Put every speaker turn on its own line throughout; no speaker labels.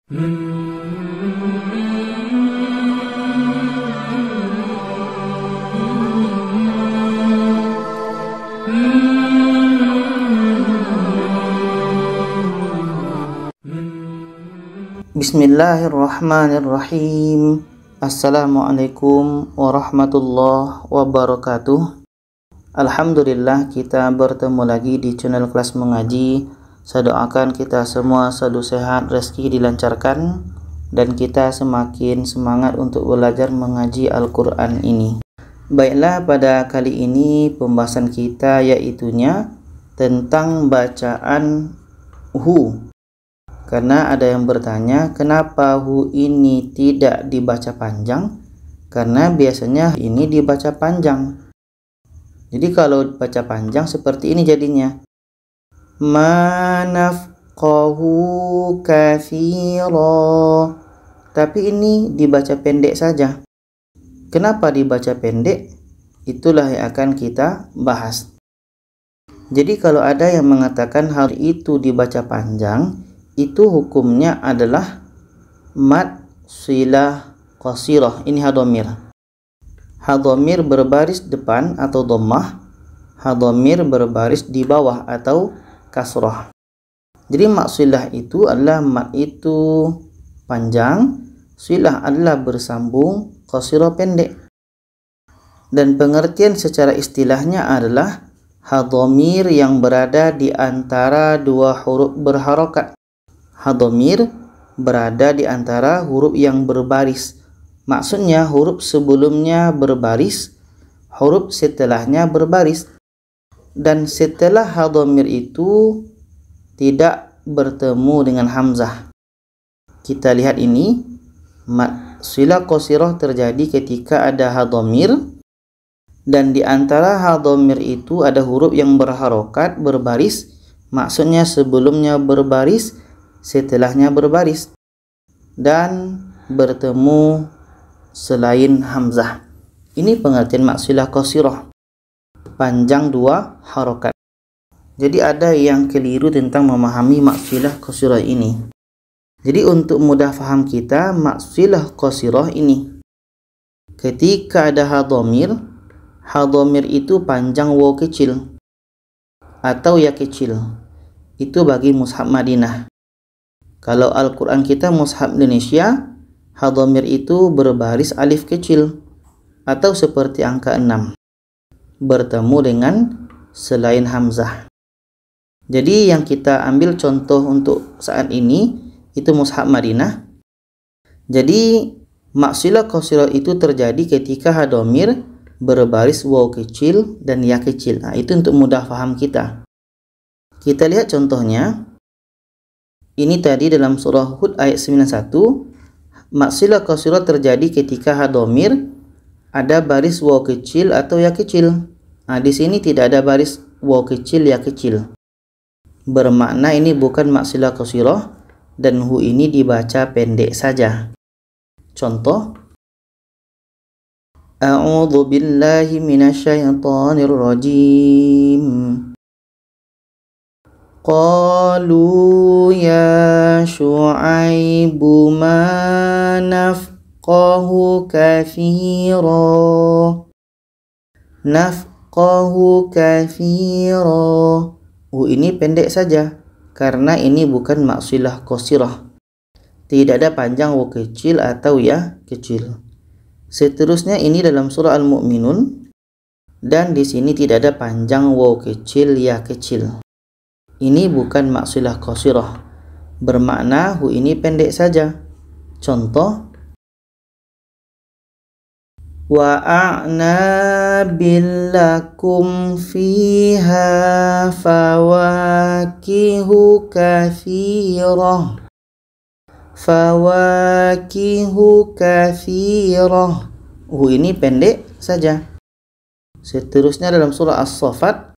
Bismillahirrahmanirrahim. Assalamualaikum warahmatullahi wabarakatuh. Alhamdulillah, kita bertemu lagi di channel kelas mengaji. Saya doakan kita semua selalu sehat, rezeki dilancarkan, dan kita semakin semangat untuk belajar mengaji Al-Quran ini. Baiklah, pada kali ini pembahasan kita yaitunya tentang bacaan hu. Karena ada yang bertanya, kenapa hu ini tidak dibaca panjang? Karena biasanya ini dibaca panjang. Jadi kalau baca panjang seperti ini jadinya. Ma nafqahu katsira. Tapi ini dibaca pendek saja. Kenapa dibaca pendek? Itulah yang akan kita bahas. Jadi kalau ada yang mengatakan hal itu dibaca panjang, itu hukumnya adalah mad silah qasirah. Ini hadhamir. Hadhamir berbaris depan atau dhammah, hadhamir berbaris di bawah atau kasrah. Jadi mad silah itu adalah mad itu panjang, silah adalah bersambung, qasirah pendek. Dan pengertian secara istilahnya adalah hadhamir yang berada di antara dua huruf berharokat. Hadhamir berada di antara huruf yang berbaris. Maksudnya huruf sebelumnya berbaris, huruf setelahnya berbaris. Dan setelah hadhamir itu tidak bertemu dengan hamzah. Kita lihat ini, mad silah qasirah terjadi ketika ada hadhamir, dan di antara hadhamir itu ada huruf yang berharokat, berbaris. Maksudnya sebelumnya berbaris, setelahnya berbaris, dan bertemu selain hamzah. Ini pengertian mad silah qasirah, panjang dua harokat. Jadi ada yang keliru tentang memahami mad silah qasirah ini. Jadi untuk mudah faham kita, mad silah qasirah ini ketika ada hadhamir, hadhamir itu panjang waw kecil atau ya kecil. Itu bagi mushaf Madinah. Kalau Al-Quran kita mushaf Indonesia, hadhamir itu berbaris alif kecil atau seperti angka 6 bertemu dengan selain hamzah. Jadi yang kita ambil contoh untuk saat ini itu mushaf Madinah. Jadi mad silah qasirah itu terjadi ketika hadhamir berbaris waw kecil dan ya kecil. Nah, itu untuk mudah paham kita. Kita lihat contohnya. Ini tadi dalam surah Hud ayat 91, mad silah qasirah terjadi ketika hadhamir ada baris waw kecil atau ya kecil. Nah, di sini tidak ada baris waw kecil ya kecil. Bermakna ini bukan mad silah qasirah dan hu ini dibaca pendek saja. Contoh, A'udzu billahi minasyaitonir rajim. Qalu ya Syu'aibu ma nafqahu katsira. Nafqahu katsira. Ini pendek saja karena ini bukan mad silah qasirah. Tidak ada panjang waw kecil atau ya kecil. Seterusnya ini dalam surah Al-Mu'minun, dan di sini tidak ada panjang waw kecil ya kecil. Ini bukan mad silah qasirah, bermakna hu ini pendek saja. Contoh, wa a'nabil lakum fiha fawakihu katsirah. Fawakihu katsirah. Ini pendek saja. Seterusnya dalam surah As-Saffat,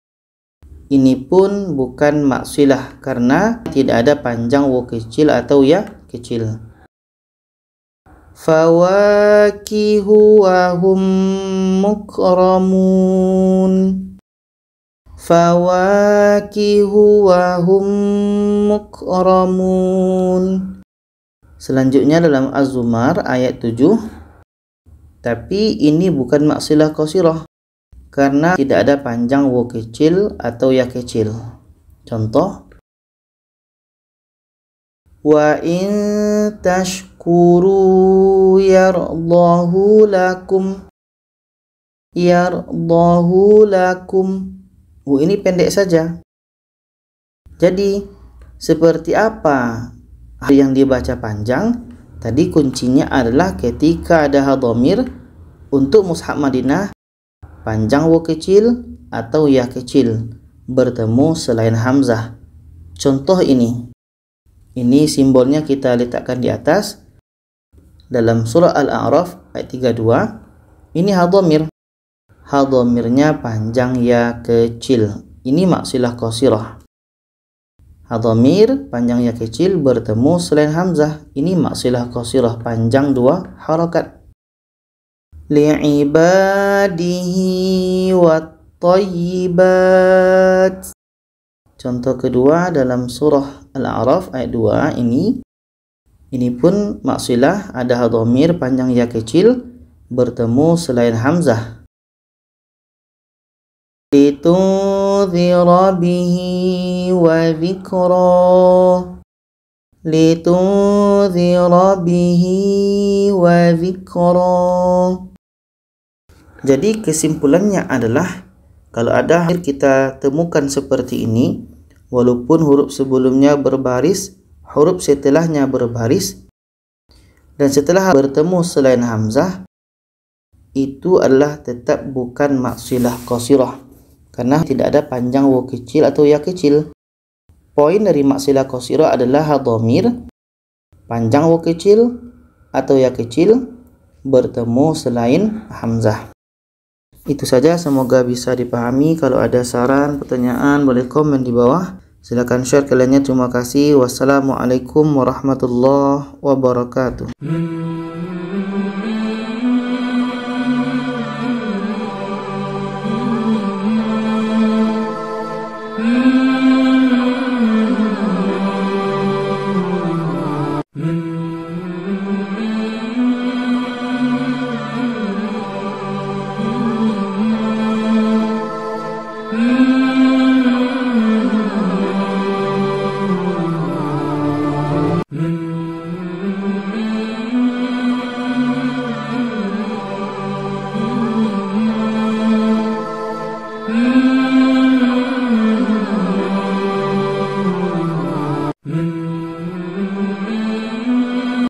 ini pun bukan mad silah karena tidak ada panjang waw kecil atau ya kecil. Fawakihu wa hum mukramun. Fawakihu wa hum mukramun. Selanjutnya dalam Az-Zumar ayat 7. Tapi ini bukan maksilah qasirah karena tidak ada panjang waw kecil atau ya kecil. Contoh, wa in tashkuru yardahu lakum. Yardahu lakum. Ini pendek saja. Jadi seperti apa yang dibaca panjang? Tadi kuncinya adalah ketika ada hadhamir untuk mushaf Madinah, panjang waw kecil atau ya kecil bertemu selain hamzah. Contoh ini simbolnya kita letakkan di atas dalam surah Al-A'raf ayat 32. Ini hadhamir, hadhamirnya panjang ya kecil. Ini maksilah qasirah. Hadhamir panjang ya kecil bertemu selain hamzah. Ini maksilah qasirah, panjang 2 harakat. Li'ibadihi wat-thayyibat. Contoh kedua dalam surah Al-A'raf ayat 2 ini pun maksilah, ada hadhamir panjang ya kecil bertemu selain hamzah. Litunzira bihi wa dzikra. Litunzira bihi wa dzikra. Jadi kesimpulannya adalah kalau ada kita temukan seperti ini, walaupun huruf sebelumnya berbaris, huruf setelahnya berbaris, dan setelah bertemu selain hamzah, itu adalah tetap bukan maksilah qasirah karena tidak ada panjang waw kecil atau ya kecil. Poin dari maksilah qasirah adalah hadhamir panjang waw kecil atau ya kecil bertemu selain hamzah. Itu saja, semoga bisa dipahami. Kalau ada saran, pertanyaan, boleh komen di bawah. Silakan share ke lainnya. Terima kasih. Wassalamualaikum warahmatullahi wabarakatuh.